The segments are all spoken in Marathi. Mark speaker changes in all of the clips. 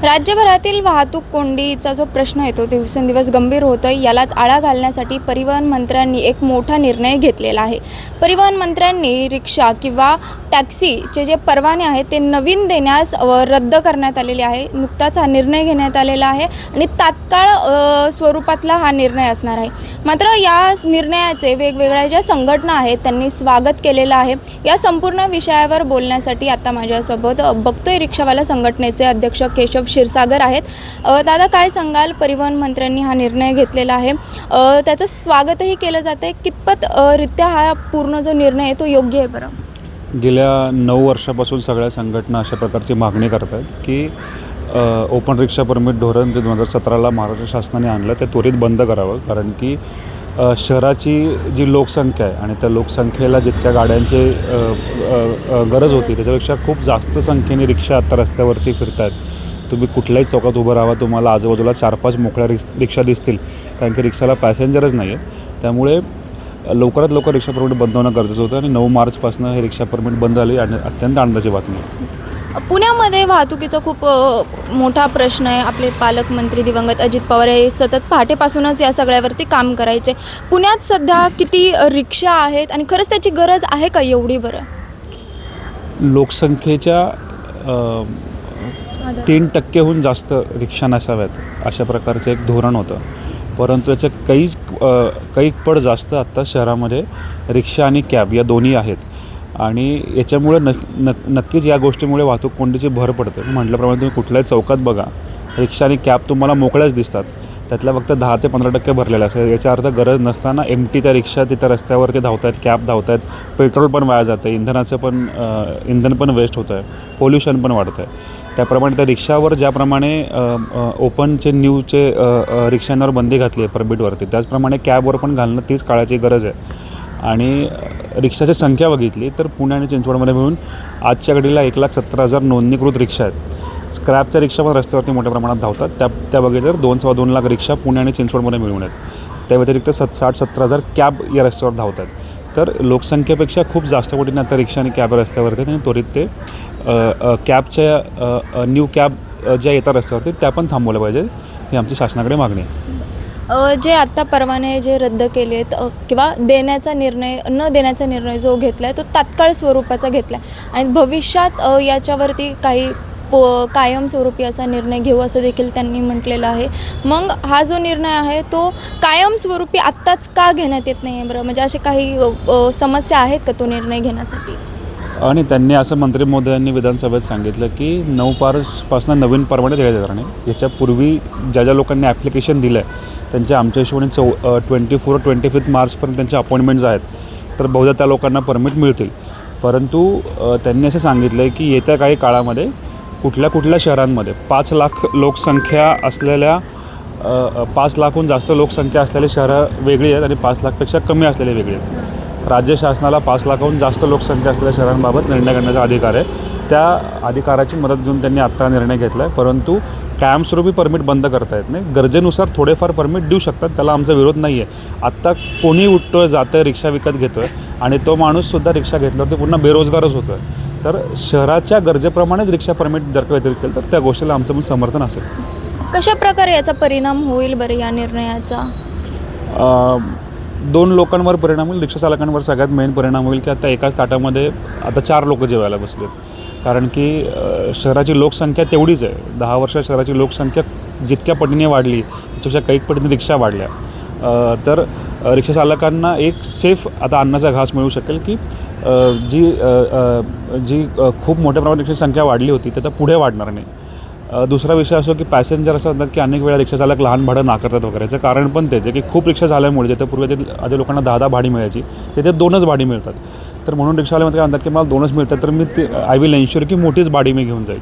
Speaker 1: राज्यभरातील वाहतूक कोंडीचा जो प्रश्न येतो दिवसेंदिवस गंभीर होतोय, यालाच आळा घालण्यासाठी परिवहन मंत्र्यांनी एक मोठा निर्णय घेतलेला आहे। परिवहन मंत्र्यांनी रिक्षा किंवा टॅक्सीचे जे परवाने आहेत ते नवीन देण्यास रद्द करण्यात आलेले आहे। नुकताच हा निर्णय घेण्यात आलेला आहे आणि तात्काळ स्वरूपातला हा निर्णय असणार आहे। मात्र या निर्णयाचे वेगवेगळ्या ज्या संघटना आहेत त्यांनी स्वागत केलेलं आहे। या संपूर्ण विषयावर बोलण्यासाठी आता माझ्यासोबत बघतोय रिक्षावाला संघटनेचे अध्यक्ष केशव क्षीरसागर आहेत। दादा, काय सांगाल? परिवहन मंत्र्यांनी हा निर्णय घेतलेला आहे, त्याचं स्वागतही केलं जातं आहे। कितपत रित्या हा पूर्ण जो निर्णय आहे तो योग्य आहे बरं?
Speaker 2: गेल्या 9 वर्षापासून सगळ्या संघटना अशा प्रकारची मागणी करत आहेत की ओपन रिक्षा परमिट धोरण जे 2017ला महाराष्ट्र शासनाने आणलं ते त्वरित बंद करावं। कारण की शहराची जी लोकसंख्या आहे आणि त्या लोकसंख्येला जितक्या गाड्यांची गरज होती त्याच्यापेक्षा खूप जास्त संख्येने रिक्षा आता रस्त्यावरती फिरत आहेत। तुम्ही कुठल्याही चौकात उभं राहा, तुम्हाला आजूबाजूला 4-5 मोकळ्या रिक्षा दिसतील, कारण की रिक्षाला पॅसेंजरच नाही आहेत। त्यामुळे लवकरात लवकर रिक्षा परमिट बंद होणं गरजेचं होतं आणि 9 मार्चपासून हे रिक्षा परमिट बंद झाली आणि अत्यंत आनंदाची बातमी आहे।
Speaker 1: पुण्यामध्ये वाहतुकीचा खूप मोठा प्रश्न आहे। आपले पालकमंत्री दिवंगत अजित पवार हे सतत पहाटेपासूनच या सगळ्यावरती काम करायचे। पुण्यात सध्या किती रिक्षा आहेत आणि खरंच त्याची गरज आहे का एवढी बरं?
Speaker 2: लोकसंख्येच्या 3%हून जास्त रिक्षा नसाव्यात अशा प्रकारचं एक धोरण होतं, परंतु याचं काही पट जास्त आत्ता शहरामध्ये रिक्षा आणि कॅब या दोन्ही आहेत आणि याच्यामुळे नक्कीच या गोष्टीमुळे वाहतूक कोंडीची भर पडते। म्हटल्याप्रमाणे तुम्ही कुठल्याही चौकात बघा, रिक्षा आणि कॅब तुम्हाला मोकळ्याच दिसतात, त्यातल्या फक्त 10 ते 15% भरलेल्या असतात। याचा अर्थ गरज नसताना एमटी त्या रिक्षा तिथं रस्त्यावरती धावत आहेत, कॅब धावत आहेत, पेट्रोल पण वाया जातं आहे, इंधन पण वेस्ट होतं आहे, पोल्युशन पण वाढतं आहे। त्याप्रमाणे त्या रिक्षावर ज्याप्रमाणे ओपनचे न्यूचे रिक्षांवर बंदी घातली आहे परमिटवरती, त्याचप्रमाणे कॅबवर पण घालणं तीच काळाची गरज आहे। आणि रिक्षाची संख्या बघितली तर पुणे आणि चिंचवडमध्ये मिळून आजच्या घडीला 1,17,000 नोंदणीकृत रिक्षा आहेत। स्क्रॅपच्या रिक्षा पण रस्त्यावरती मोठ्या प्रमाणात धावतात। त्या बघितलं तर 2-2.25 लाख रिक्षा पुणे आणि चिंचवडमध्ये मिळून आहेत। त्या व्यतिरिक्त 60-70,000 कॅब या रस्त्यावर धावतात। तर लोकसंख्येपेक्षा खूप जास्त पटीने आता रिक्षा आणि कॅब रस्त्यावरती आहेत आणि त्वरित ते कॅबच्या न्यू कॅब ज्या येतात रस्त्यावरती त्या पण थांबवल्या पाहिजे, ही आमची शासनाकडे मागणी आहे।
Speaker 1: जे आत्ता परवाने जे रद्द केले आहेत किंवा न देण्याचा निर्णय जो घेतला आहे तो तात्काळ स्वरूपाचा घेतला आहे आणि भविष्यात याच्यावरती काही कायमस्वरूपी असा निर्णय घेऊ असं देखील त्यांनी म्हटलेलं आहे। मग हा जो निर्णय आहे तो कायमस्वरूपी आत्ताच का घेण्यात येत नाही आहे बरं? म्हणजे असे काही समस्या आहेत का तो निर्णय घेण्यासाठी?
Speaker 2: आणि त्यांनी असं मंत्री महोदयांनी विधानसभेत सांगितलं की 9 मार्चपासून नवीन परवाने देण्यात येणार नाही। याच्यापूर्वी ज्या लोकांनी ॲप्लिकेशन दिलं आहे त्यांच्या आमच्या हिशोबाने 24-25 मार्चपर्यंत त्यांच्या अपॉइंटमेंट्स आहेत, तर बहुधा त्या लोकांना परमिट मिळतील। परंतु त्यांनी असं सांगितलं आहे की येत्या काही काळामध्ये कुठल्या शहरांमध्ये 5 लाख लोकसंख्या असलेल्या 5 लाखहून जास्त लोकसंख्या असलेली शहरं वेगळी आहेत आणि 5 लाखपेक्षा कमी असलेली वेगळी आहेत। राज्य शासनाला 5 लाखाहून जास्त लोकसंख्या असलेल्या शहरांबाबत निर्णय करण्याचा अधिकार आहे। त्या अधिकाराची मदत घेऊन त्यांनी आत्ता निर्णय घेतला आहे, परंतु कायमस्वरूपी परमिट बंद करता येत नाही। गरजेनुसार थोडेफार परमिट देऊ शकतात, त्याला आमचा विरोध नाही आहे। आत्ता कोणी उठतो आहे, जातं आहे, रिक्षा विकत घेतो आहे आणि तो माणूससुद्धा रिक्षा घेतल्यावरती पुन्हा बेरोजगारच होतो आहे। तर शहराच्या गरजेप्रमाणेच रिक्षा परमिट जर का वितरित केलं तर त्या गोष्टीला आमचं पण समर्थन असेल।
Speaker 1: कशा प्रकारे याचा परिणाम होईल बरं या निर्णयाचा?
Speaker 2: 2 लोकांवर परिणाम होईल। रिक्षा चालकांवर सगळ्यात मेन परिणाम होईल की आता एकाच ताटामध्ये आता 4 लोक जेवायला बसलेत, कारण की शहराची लोकसंख्या तेवढीच आहे। 10 वर्षात शहराची लोकसंख्या जितक्या पटीने वाढली त्याच्यापेक्षा काही पटीने रिक्षा वाढल्या, तर रिक्षा चालकांना एक सेफ आता अन्नाचा घास मिळू शकेल की जी खूप मोठ्या प्रमाणात रिक्षाची संख्या वाढली होती ते आता पुढे वाढणार नाही। दुसरा विषय असो की पॅसेंजर असं म्हणतात की अनेक वेळा रिक्षा चालक लहान भाडं नाकारतात वगैरे। याचं कारण पण तेच आहे की खूप रिक्षा झाल्यामुळे जिथे पूर्वी आधी लोकांना 10 भाडी मिळायची तिथे 2च भाडी मिळतात। तर म्हणून रिक्षावाले काय म्हणतात की मला 2च मिळतात, तर मी आय विल एन्श्युअर की मोठीच भाडी मी घेऊन जाईल।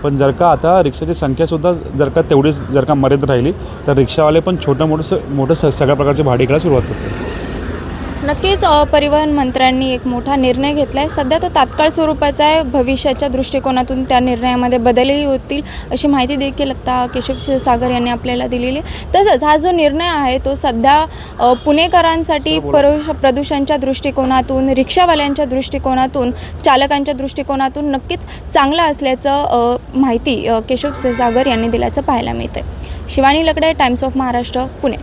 Speaker 2: पण जर का आता रिक्षाची संख्यासुद्धा जर का तेवढीच जर का मर्यादित राहिली तर रिक्षावाले पण मोठं सगळ्या प्रकारची भाडी घ्यायला सुरुवात करतात।
Speaker 1: नक्कीच परिवहन मंत्र्यांनी एक मोठा निर्णय घेतला आहे. सध्या तो तात्काळ स्वरूपाचा आहे. भविष्याच्या दृष्टिकोनातून त्या निर्णयामध्ये बदलही होतील अशी माहिती देखील आता केशव क्षीरसागर यांनी आपल्याला दिलेली आहे. तसंच हा जो निर्णय आहे तो सध्या पुणेकरांसाठी प्रदूषणाच्या दृष्टिकोनातून, रिक्षावाल्यांच्या दृष्टिकोनातून, चालकांच्या दृष्टिकोनातून नक्कीच चांगला असल्याचं माहिती केशव क्षीरसागर यांनी दिल्याचं पाहायला मिळतं आहे. शिवानी लकडे, टाइम्स ऑफ महाराष्ट्र, पुणे.